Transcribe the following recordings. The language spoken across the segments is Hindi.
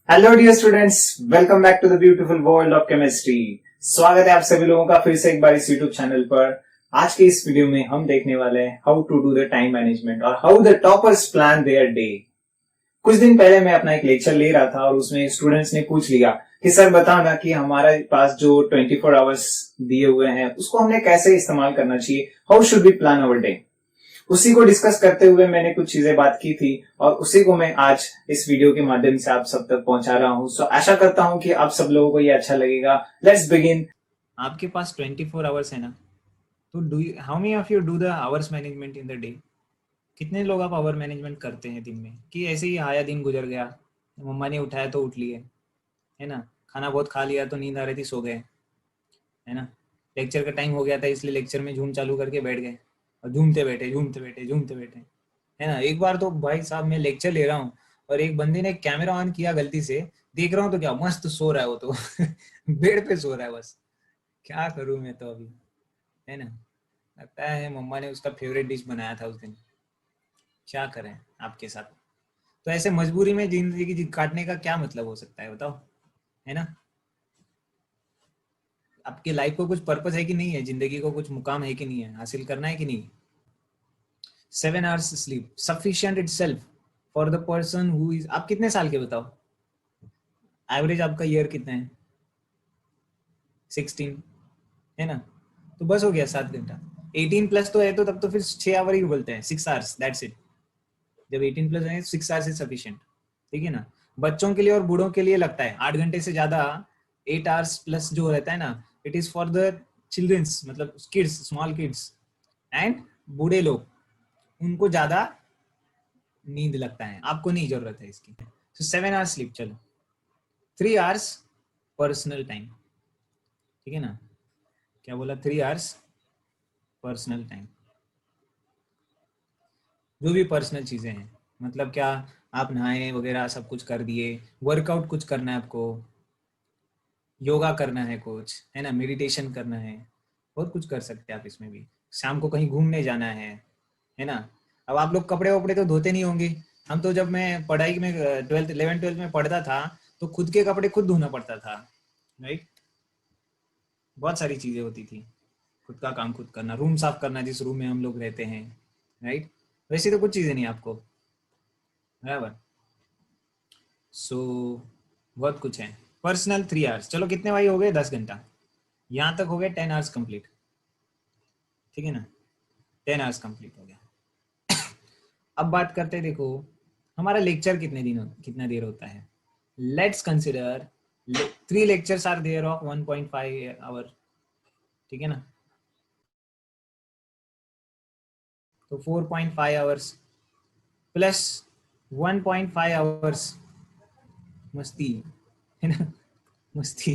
Hello dear students, welcome back to the beautiful world of chemistry. स्वागत है आप सभी लोगों का फिर से एक बार इस यूट्यूब चैनल पर। आज के इस वीडियो में हम देखने वाले हैं how to do the time management और how the toppers plan their day. कुछ दिन पहले मैं अपना एक लेक्चर ले रहा था और उसमें स्टूडेंट्स ने पूछ लिया कि सर बताओ ना कि हमारे पास जो 24 आवर्स दिए हुए हैं उसको हमने कैसे इस्तेमाल करना चाहिए, how should be plan our day. उसी को डिस्कस करते हुए मैंने कुछ चीजें बात की थी और उसी को मैं आज इस वीडियो के माध्यम से आप सब तक पहुंचा रहा हूं। सो आशा करता हूं कि आप सब लोगों को ये अच्छा लगेगा। Let's begin. आपके पास 24 आवर्स है ना, तो do how many of you do the hours management in the day? कितने लोग आप आवर मैनेजमेंट करते हैं दिन में, कि ऐसे ही आया दिन गुजर गया, मम्मा ने उठाया तो उठ लिए, है ना, खाना बहुत खा लिया तो नींद आ रही थी सो गए, है ना, लेक्चर का टाइम हो गया था इसलिए लेक्चर में झूम चालू करके बैठ गए और झूमते बैठे, है ना। एक बार तो भाई साहब मैं लेक्चर ले रहा हूँ और एक बंदे ने कैमरा ऑन किया गलती से, देख रहा हूँ तो क्या मस्त सो रहा है वो तो बेड पे सो रहा है बस। क्या करूँ मैं तो अभी, है ना। लगता है मम्मा ने उसका फेवरेट डिश बनाया था उस दिन। क्या करें आपके साथ। तो ऐसे मजबूरी में जिंदगी काटने का क्या मतलब हो सकता है बताओ, है ना। आपकी लाइफ को कुछ पर्पस है कि नहीं है, जिंदगी को कुछ मुकाम है कि नहीं है, हासिल करना है कि नहीं। 7 hours sleep sufficient it self for the person who is. आप कितने साल के बताओ, एवरेज आपका ईयर कितना है? 16, है ना। तो बस हो गया 7 घंटा। 18 प्लस तो है तो तब तो फिर 6 आवर ही बोलते हैं, 6 आवर्स दैट्स इट। जब 18 प्लस है 6 आवर्स इज सफिशिएंट, ठीक है ना। बच्चों के लिए और बूढ़ों के लिए लगता है 8 घंटे से ज्यादा, 8 आवर्स प्लस जो रहता है ना, it is for the childrens, मतलब किड्स, स्मॉल किड्स एंड बूढ़े लोग, उनको ज्यादा नींद लगता है, आपको नहीं जरूरत है इसकी। तो 7 आवर्स स्लीप चलो। 3 आवर्स पर्सनल टाइम, ठीक है ना। क्या बोला? 3 आवर्स पर्सनल टाइम, जो भी पर्सनल चीजें हैं, मतलब क्या, आप नहाए वगैरह सब कुछ कर दिए, वर्कआउट कुछ करना है आपको, योगा करना है कुछ, है ना, मेडिटेशन करना है, बहुत कुछ कर सकते हैं आप इसमें भी। शाम को कहीं घूमने जाना है ना। अब आप लोग कपड़े वपड़े तो धोते नहीं होंगे। हम तो जब मैं पढ़ाई में 12th 11 12 में पढ़ता था तो खुद के कपड़े खुद धोना पड़ता था, राइट। बहुत सारी चीजें होती थी, खुद का काम खुद करना, रूम साफ करना जिस रूम में हम लोग रहते हैं, राइट। वैसे तो कुछ चीजें नहीं आपको, बराबर। सो बहुत कुछ है। पर्सनल 3 आवर्स, चलो कितने भाई हो गए? 10 घंटा। यहाँ तक हो गए 10 आवर्स कंप्लीट, ठीक है ना। 10 आवर्स कंप्लीट हो गया। अब बात करते हैं, देखो हमारा लेक्चर कितना देर होता है। Let's consider 3 lectures are there of 1.5 hour, ठीक है ना। तो 4.5 आवर्स प्लस 1.5 आवर्स मस्ती, है ना। मस्ती,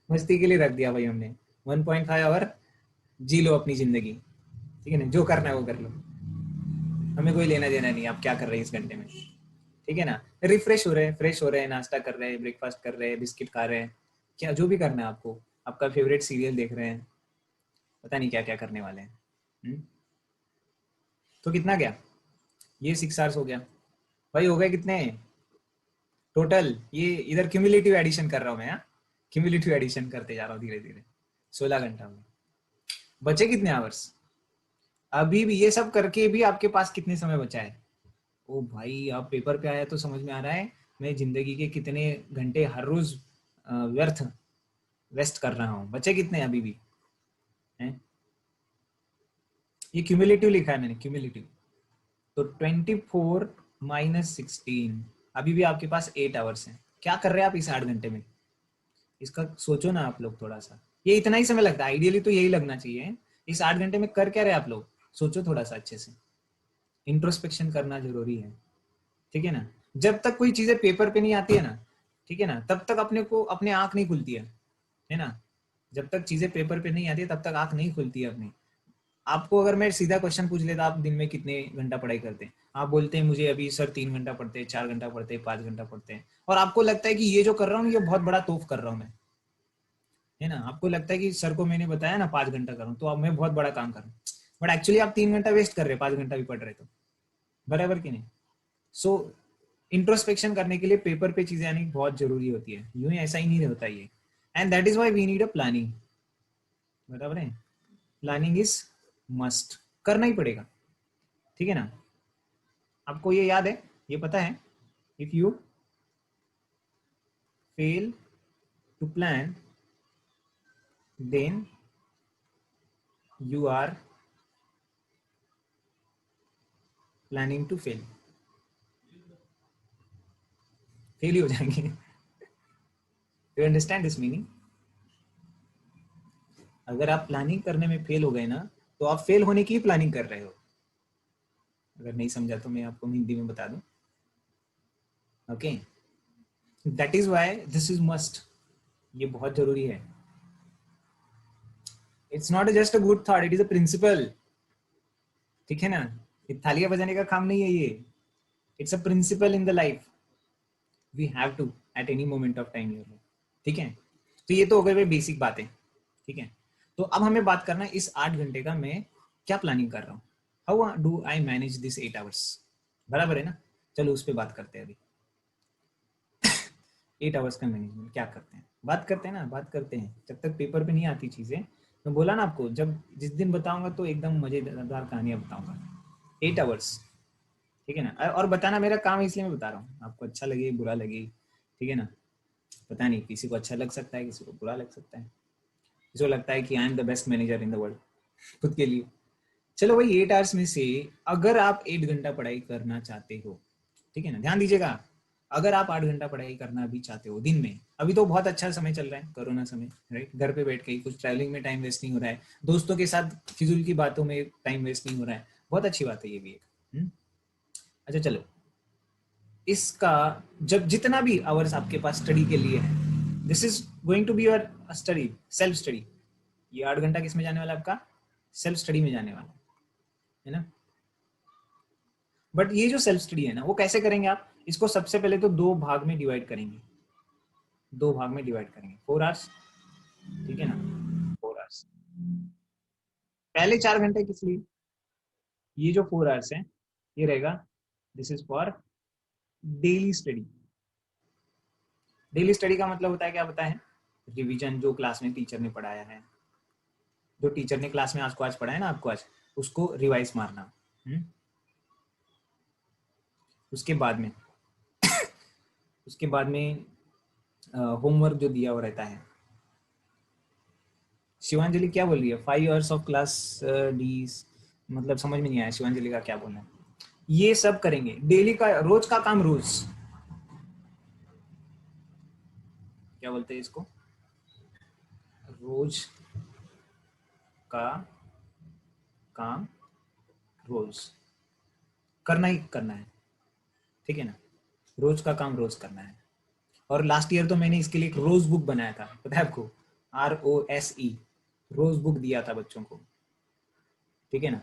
मस्ती के लिए रख दिया भाई हमने। 1.5 आवर जी लो अपनी जिंदगी, ठीक है ना, जो करना है वो कर लो, हमें कोई लेना देना नहीं आप क्या कर रहे हैं इस घंटे में, ठीक है ना। रिफ्रेश हो रहे हैं, फ्रेश हो रहे हैं, नाश्ता कर रहे हैं, ब्रेकफास्ट कर रहे हैं, बिस्किट खा रहे हैं, क्या जो भी करना है आपको, आपका फेवरेट सीरियल देख रहे हैं, पता नहीं क्या क्या करने वाले हैं। तो कितना गया? ये 6 आवर्स हो गया भाई। हो गए कितने टोटल? ये इधर क्यूमुलेटिव एडिशन कर रहा हूँ मैं, यहाँ क्यूमुलेटिव एडिशन करते जा रहा हूँ धीरे धीरे। 16 घंटा में बचे कितने आवर्स? अभी भी ये सब करके भी आपके पास कितने समय बचा है? ओ भाई, आप पेपर पे आया तो समझ में आ रहा है मैं जिंदगी के कितने घंटे हर रोज व्यर्थ वेस्ट कर रहा हूँ। बचे कितने अभी भी हैं? ये क्यूमुलेटिव लिखा है मैंने, क्यूमुलेटिव। तो 24 - 16, अभी भी आपके पास 8 आवर्स हैं। क्या कर रहे हैं आप इस 8 घंटे में? इसका सोचो ना आप लोग थोड़ा सा। ये इतना ही समय लगता है, आइडियली तो यही लगना चाहिए। इस 8 घंटे में कर क्या रहे आप लोग? सोचो थोड़ा सा अच्छे से, इंट्रोस्पेक्शन करना जरूरी है, ठीक है ना। जब तक कोई चीजें पेपर पे नहीं आती है ना, ठीक है ना, तब तक अपने को अपने आंख नहीं खुलती है ना। जब तक चीजें पेपर पे नहीं आती है तब तक आंख नहीं खुलती है अपनी। आपको अगर मैं सीधा क्वेश्चन पूछ लेता, आप दिन में कितने घंटा पढ़ाई करते हैं, आप बोलते हैं मुझे अभी सर 3 घंटा पढ़ते हैं, 4 घंटा पढ़ते हैं, 5 घंटा पढ़ते हैं, और आपको लगता है कि ये जो कर रहा हूँ ये बहुत बड़ा तोफ कर रहा हूँ मैं, है ना। आपको लगता है कि सर को मैंने बताया ना 5 घंटा कर रहा हूँ तो अब मैं बहुत बड़ा काम कर रहा हूँ, बट एक्चुअली आप 3 घंटा वेस्ट कर रहे हैं, 5 घंटा भी पढ़ रहे तो, बराबर कि नहीं। सो इंट्रोस्पेक्शन करने के लिए पेपर पे चीजें आनी बहुत जरूरी होती है, यूं ही ऐसा ही नहीं होता ये। And that is why we need a planning, बराबर है, प्लानिंग इज मस्ट, करना ही पड़ेगा, ठीक है ना। आपको ये याद है, ये पता है, if you fail to plan then you are planning to fail, fail ही हो जाएंगे। You understand this meaning? अगर आप प्लानिंग करने में फेल हो गए ना, तो आप फेल होने की प्लानिंग कर रहे हो। अगर नहीं समझा तो मैं आपको हिंदी में बता दूं। Okay, that is why this is must, ये बहुत जरूरी है। It's not just a good thought, it is a principle, ठीक है ना। ये थालियां बजाने का काम नहीं है ये, it's a principle in the life, we have to at any moment of time your life, ठीक है। तो ये तो हो गए बेसिक बातें, ठीक है। तो अब हमें बात करना है इस 8 घंटे का मैं क्या प्लानिंग कर रहा हूँ, how do I manage this 8 hours, बराबर है ना। चलो उस पर बात करते हैं अभी, 8 आवर्स का मैनेजमेंट क्या करते हैं, बात करते हैं ना, बात करते हैं। जब तक पेपर पे नहीं आती चीजें, मैं बोला ना आपको, जब जिस दिन बताऊंगा तो एकदम मजेदार कहानियां बताऊंगा। 8 आवर्स, ठीक है ना। और बताना मेरा काम है, इसलिए मैं बता रहा हूँ, आपको अच्छा लगे बुरा लगे, ठीक है ना। पता नहीं, किसी को अच्छा लग सकता है, किसी को बुरा लग सकता है, किसी को लगता है कि I am the best manager in the world खुद के लिए। चलो भाई, 8 आवर्स में से अगर आप 8 घंटा पढ़ाई करना चाहते हो, ठीक है ना, ध्यान दीजिएगा, अगर आप 8 घंटा पढ़ाई करना भी चाहते हो दिन में, अभी तो बहुत अच्छा समय चल रहा है, कोरोना समय, राइट, घर पे बैठ के कुछ ट्रैवलिंग में टाइम वेस्ट नहीं हो रहा है, दोस्तों के साथ फिजूल की बातों में टाइम वेस्ट नहीं हो रहा है, बहुत अच्छी बात है ये भी एक। अच्छा चलो, इसका जब जितना भी आवर्स आपके पास स्टडी के लिए है, this is going to be your study, self study. ये 8 घंटा किस में जाने वाला है आपका, सेल्फ स्टडी में जाने वाला है ना। बट ये जो सेल्फ स्टडी है ना, वो कैसे करेंगे आप इसको, सबसे पहले तो दो भाग में डिवाइड करेंगे, 4 आवर्स, ठीक है ना, 4 आवर्स। पहले 4 घंटे किस लिए, ये जो 4 आवर्स है ये रहेगा, this is for daily study. Daily study का मतलब होता है क्या, पता है, रिवीजन, जो क्लास में टीचर ने पढ़ाया है, जो टीचर ने क्लास में आज को आज पढ़ाया ना आपको आज, उसको रिवाइज मारना। उसके बाद में उसके बाद में होमवर्क जो दिया हुआ रहता है। शिवांजलि क्या बोल रही है, 5 आवर्स ऑफ क्लास डी, मतलब समझ में नहीं आया शिवांजलि का क्या बोलना है। ये सब करेंगे डेली का, रोज का काम रोज, क्या बोलते हैं इसको, रोज का काम रोज करना ही करना है, ठीक है ना, रोज का काम रोज करना है। और लास्ट ईयर तो मैंने इसके लिए एक रोज बुक बनाया था, पता है आपको, ROSE, रोज बुक दिया था बच्चों को, ठीक है ना।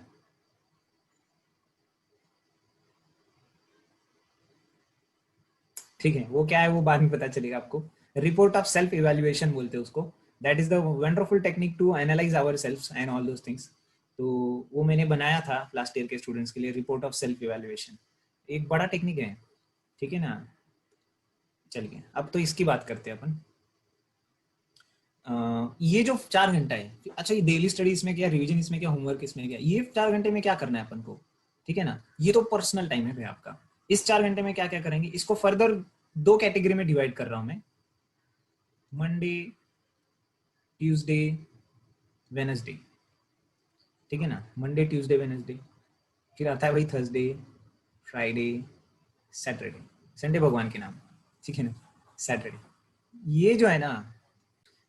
ठीक है, वो क्या है वो बाद में पता चलेगा आपको, रिपोर्ट ऑफ सेल्फ इवेल्युएशन बोलते हैं उसको, that is the wonderful technique to analyse our self and all those things. तो वो मैंने बनाया था लास्ट ईयर के स्टूडेंट्स के लिए, रिपोर्ट ऑफ सेल्फ इवेल्युएशन, एक बड़ा टेक्निक है, ठीक है ना। चलिए अब तो इसकी बात करते हैं अपन। ये जो 4 घंटा है, अच्छा ये डेली स्टडी इसमें क्या, रिवीजन इसमें क्या, होमवर्क इसमें क्या, ये 4 घंटे में क्या करना है अपन को, ठीक है ना। ये तो पर्सनल टाइम है भाई आपका, इस 4 घंटे में क्या क्या करेंगे, इसको फर्दर दो कैटेगरी में डिवाइड कर रहा हूं मैं, मंडे, ट्यूसडे, वेनसडे, ठीक है ना, मंडे ट्यूसडे वेनसडे, फिर आता है भाई थर्सडे, फ्राइडे, सैटरडे, संडे भगवान के नाम, ठीक है ना, सैटरडे। ये जो है ना,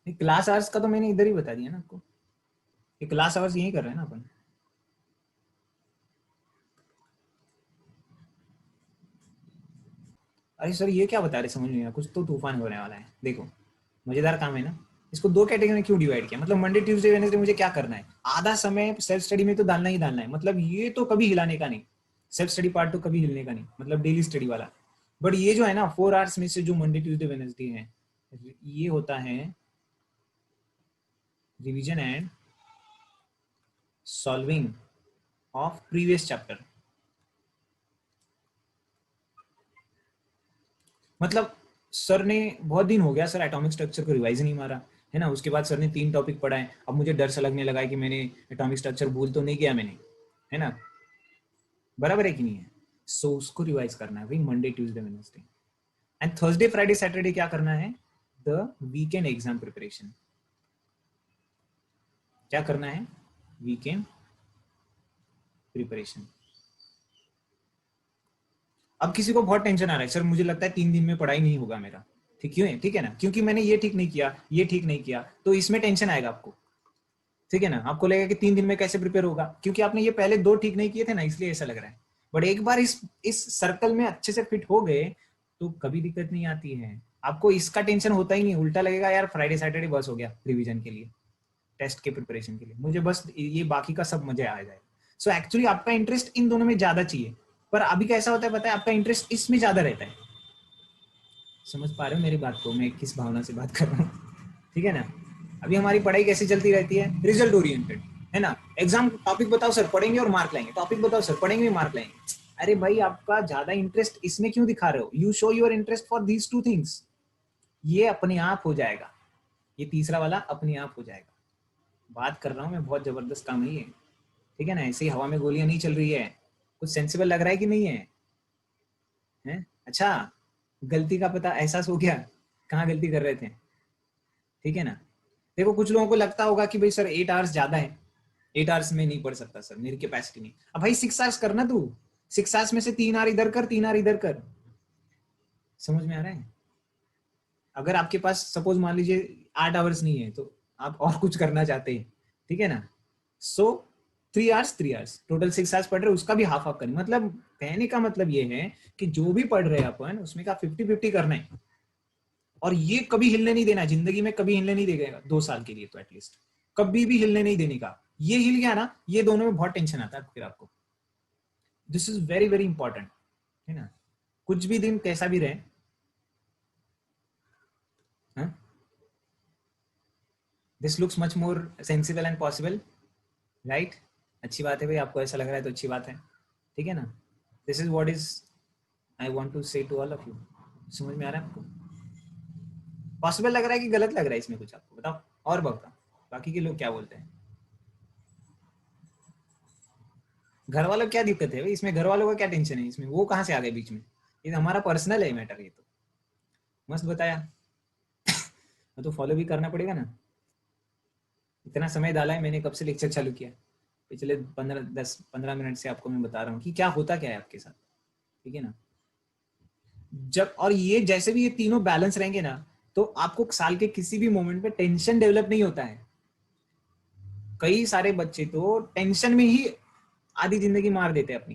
क्लास आवर्स का तो मैंने इधर ही बता दिया ना आपको, ये क्लास आवर्स यही कर रहे हैं ना अपन। अरे सर ये क्या बता रहे, समझ नहीं आया, कुछ तो तूफान होने वाला है, देखो मजेदार काम है ना। इसको दो कैटेगरी में क्यों डिवाइड किया, मतलब मंडे ट्यूसडे वेडनेसडे मुझे क्या करना है, आधा समय सेल्फ स्टडी में तो डालना ही डालना है, मतलब ये तो कभी हिलाने का नहीं, सेल्फ स्टडी पार्ट तो कभी हिलने का नहीं, मतलब डेली स्टडी वाला। बट ये जो है ना 4 आवर्स में से जो मंडे ट्यूसडे वेडनेसडे है, ये होता है revision and solving of previous chapter, मतलब सर ने बहुत दिन हो गया सर एटॉमिक स्ट्रक्चर को रिवाइज नहीं मारा है ना, उसके बाद सर ने 3 टॉपिक पढ़ाए, अब मुझे डर सा लगने लगा है कि मैंने एटॉमिक स्ट्रक्चर भूल तो नहीं किया मैंने, है ना, बराबर है कि नहीं है। सो उसको रिवाइज करना है भाई Monday Tuesday Wednesday and Thursday Friday Saturday क्या करना है, द वीकेंड एग्जाम प्रिपरेशन। क्या करना है, वीकेंड प्रिपरेशन। अब किसी को बहुत टेंशन आ रहा है सर मुझे लगता है 3 दिन में पढ़ाई नहीं होगा मेरा, ठीक क्यों है, ठीक है ना, क्योंकि मैंने ये ठीक नहीं किया ये ठीक नहीं किया, तो इसमें टेंशन आएगा आपको, ठीक है ना, आपको लगेगा कि 3 दिन में कैसे प्रिपेयर होगा, क्योंकि आपने ये पहले 2 ठीक नहीं किए थे ना, इसलिए ऐसा लग रहा है। बट एक बार इस सर्कल में अच्छे से फिट हो गए तो कभी दिक्कत नहीं आती है, आपको इसका टेंशन होता ही नहीं, उल्टा लगेगा यार फ्राइडे सैटरडे बस हो गया रिवीजन के लिए, टेस्ट के प्रिपरेशन के लिए, मुझे बस ये बाकी का सब मजे आ जाए। सो एक्चुअली आपका इंटरेस्ट इन दोनों में ज्यादा चाहिए, पर अभी कैसा होता है पता है, आपका इंटरेस्ट इसमें ज्यादा रहता है। समझ पा रहे हो मेरी बात को, मैं किस भावना से बात कर रहा हूँ, ठीक है ना। अभी हमारी पढ़ाई कैसी चलती रहती है, रिजल्ट ओरिएंटेड, है ना, एग्जाम टॉपिक बताओ सर पढ़ेंगे और मार्क लाएंगे, टॉपिक बताओ सर पढ़ेंगे मार्क लाएंगे। अरे भाई आपका ज्यादा इंटरेस्ट इसमें क्यों दिखा रहे हो, you show your interest for these 2 things, ये अपने आप हो जाएगा, ये तीसरा वाला अपने आप हो जाएगा। बात कर रहा हूँ मैं, बहुत जबरदस्त काम है ये, ठीक है ना, ऐसे ही हवा में गोलियां नहीं चल रही है, कुछ सेंसिबल लग रहा है कि नहीं है, है? अच्छा, गलती का पता एहसास हो गया, कहाँ गलती कर रहे थे, ठीक है ना। देखो कुछ लोगों को लगता होगा कि भाई सर 8 आवर्स ज्यादा है, 8 आवर्स में नहीं पढ़ सकता सर, मेरी कैपेसिटी नहीं। अब भाई 6 आवर्स करना, तू 6 आवर्स में से 3 आवर इधर कर 3 आवर इधर कर, समझ में आ रहा है। अगर आपके पास सपोज मान लीजिए 8 आवर्स नहीं है तो आप और कुछ करना चाहते हैं, ठीक है ना, सो 3 आवर्स टोटल 6 आवर्स पढ़ रहे, उसका भी हाफ हाफ करना, मतलब कहने का मतलब ये है कि जो भी पढ़ रहे हैं अपन उसमें का 50-50 करना है, और ये कभी हिलने नहीं देना, जिंदगी में कभी हिलने नहीं देगा, 2 साल के लिए तो एटलीस्ट कभी भी हिलने नहीं देने का। ये हिल गया ना, ये दोनों में बहुत टेंशन आता है फिर आपको, this is very very important, है ना, कुछ भी दिन कैसा भी रहे, this looks much more sensible and possible, right. अच्छी बात है भाई, आपको ऐसा लग रहा है तो अच्छी बात है, ठीक है ना। This is what is I want to say to all of you, समझ में आ रहा है आपको, पॉसिबल लग रहा है कि गलत लग रहा है इसमें कुछ, आपको बताओ और बताओ बाकी के लोग क्या बोलते हैं। घर वालों क्या दिक्कत है भाई इसमें, घर वालों का क्या टेंशन है इसमें, वो कहाँ से आ गए बीच में, ये हमारा पर्सनल है मैटर, ये तो मस्त बताया। तो फॉलो भी करना पड़ेगा ना, इतना समय डाला है मैंने, कब से लेक्चर चालू किया, पिछले 15 10 15 मिनट से आपको मैं बता रहा हूँ कि क्या होता क्या है आपके साथ, ठीक है ना। जब और ये जैसे भी ये तीनों बैलेंस रहेंगे ना, तो आपको साल के किसी भी मोमेंट पे टेंशन डेवलप नहीं होता है। कई सारे बच्चे तो टेंशन में ही आधी जिंदगी मार देते हैं अपनी,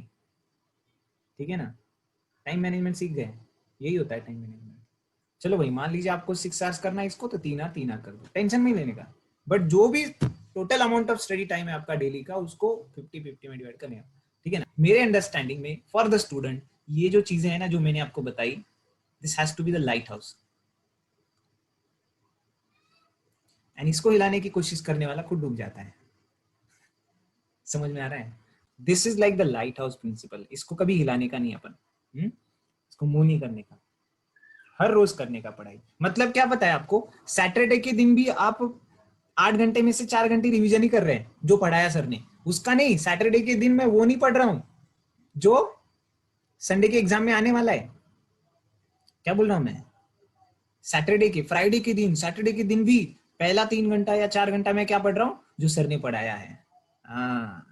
ठीक है ना। टाइम मैनेजमेंट सीख गए, यही होता है टाइम मैनेजमेंट। चलो भाई मान लीजिए आपको 6 आवर्स करना है इसको, तो 3 आवर कर दो, टेंशन नहीं लेने का। बट जो भी total amount of study time है आपका डेली का, उसको 50-50 में डिवाइड करने, ठीक है ना। मेरे अंडरस्टैंडिंग में फॉर द स्टूडेंट ये जो चीजें हैं ना जो मैंने आपको बताई, this has to be the lighthouse, and इसको हिलाने की कोशिश करने वाला खुद डूब जाता है, समझ में आ रहा है। This is like the lighthouse principle, इसको कभी हिलाने का नहीं अपन, इसको मूव नहीं करने का, हर रोज करने का पढ़ाई। मतलब क्या पता है आपको, सैटरडे के दिन भी आप 8 घंटे में से 4 घंटे रिवीजन ही कर रहे हैं जो पढ़ाया सर ने, उसका नहीं, सैटरडे के दिन मैं वो नहीं पढ़ रहा हूं जो संडे के एग्जाम में आने वाला है। क्या बोल रहा हूं मैं, सैटरडे के फ्राइडे के दिन, सैटरडे के दिन भी पहला 3 घंटा या 4 घंटा मैं क्या पढ़ रहा हूं, जो सर ने पढ़ाया है। हाँ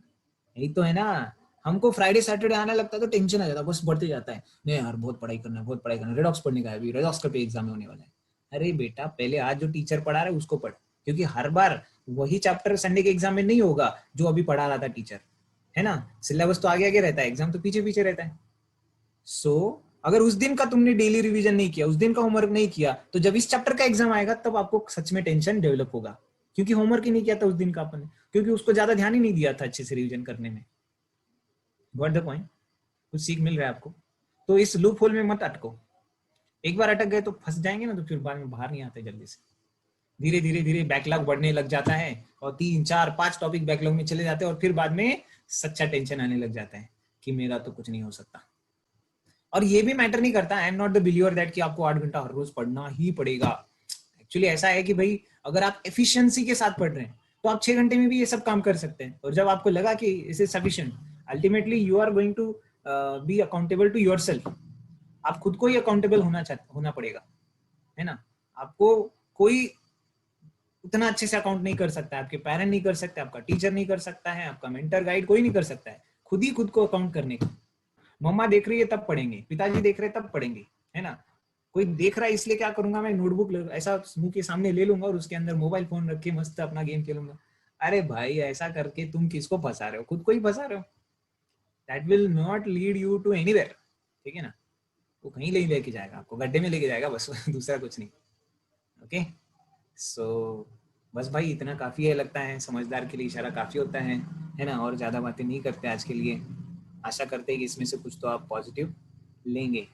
यही तो है ना, हमको फ्राइडे सैटरडे आने लगता है तो टेंशन आ जाता है, बस बढ़ते जाता है, नहीं यार बहुत पढ़ाई करना है, बहुत पढ़ाई करना है, रेडॉक्स पढ़ने का है, अभी रेडॉक्स का एग्जाम होने वाला है। अरे बेटा पहले आज जो टीचर पढ़ा रहा है उसको पढ़, क्योंकि हर बार वही चैप्टर संडे के एग्जाम में नहीं होगा जो अभी पढ़ा रहा था टीचर, है ना। सिलेबस तो आगे आगे रहता है, एग्जाम तो पीछे पीछे रहता है। अगर उस दिन का तुमने डेली रिवीजन नहीं किया, उस दिन का होमवर्क नहीं किया, तो जब इस चैप्टर का एग्जाम आएगा तब आपको सच में टेंशन डेवलप होगा, क्योंकि होमवर्क ही नहीं किया था उस दिन का अपन ने, क्योंकि उसको ज्यादा ध्यान ही नहीं दिया था अच्छे से रिवीजन करने में। गॉट द पॉइंट, कुछ सीख मिल रहा है आपको। तो इस लूप होल में मत अटको, एक बार अटक गए तो फंस जाएंगे ना, तो फिर बाद में बाहर नहीं आते जल्दी से। धीरे धीरे धीरे बैकलॉग बढ़ने लग जाता है, और 3 4 5 टॉपिक बैकलॉग में चले जाते हैं, और फिर बाद में सच्चा टेंशन आने लग जाता है कि मेरा तो कुछ नहीं हो सकता। और ये भी मैटर नहीं करता, I am not the believer that कि आपको 8 घंटा हर रोज पढ़ना ही पड़ेगा। एक्चुअली ऐसा है कि भाई अगर आप एफिशिएंसी के साथ पढ़ रहे हैं तो आप 6 घंटे में भी ये सब काम कर सकते हैं। और जब आपको लगा कि it is sufficient, ultimately you are going to be accountable to yourself. आप खुद को ही अकाउंटेबल होना पड़ेगा, है ना। आपको कोई उतना अच्छे से अकाउंट नहीं कर सकता है, आपके पेरेंट नहीं कर सकते, आपका टीचर नहीं कर सकता है, आपका मेंटर गाइड कोई नहीं कर सकता है। खुद ही खुद को अकाउंट करने का। मम्मा देख रही है तब पढ़ेंगे, पिताजी देख रहे हैं तब पढ़ेंगे, है ना। कोई देख रहा है इसलिए क्या करूंगा, मैं नोटबुक ऐसा मुंह के सामने ले लूंगा और उसके अंदर मोबाइल फोन रख के मस्त अपना गेम खेलूंगा। अरे भाई ऐसा करके तुम किसको फंसा रहे हो, खुद को ही फंसा रहे हो। That will not lead you to anywhere, ठीक है ना। वो कहीं नहीं लेके जाएगा, आपको गड्ढे में लेके जाएगा बस दूसरा कुछ नहीं। ओके सो बस भाई इतना काफी है लगता है, समझदार के लिए इशारा काफी होता है ना। और ज्यादा बातें नहीं करते आज के लिए। आशा करते हैं कि इसमें से कुछ तो आप पॉजिटिव लेंगे।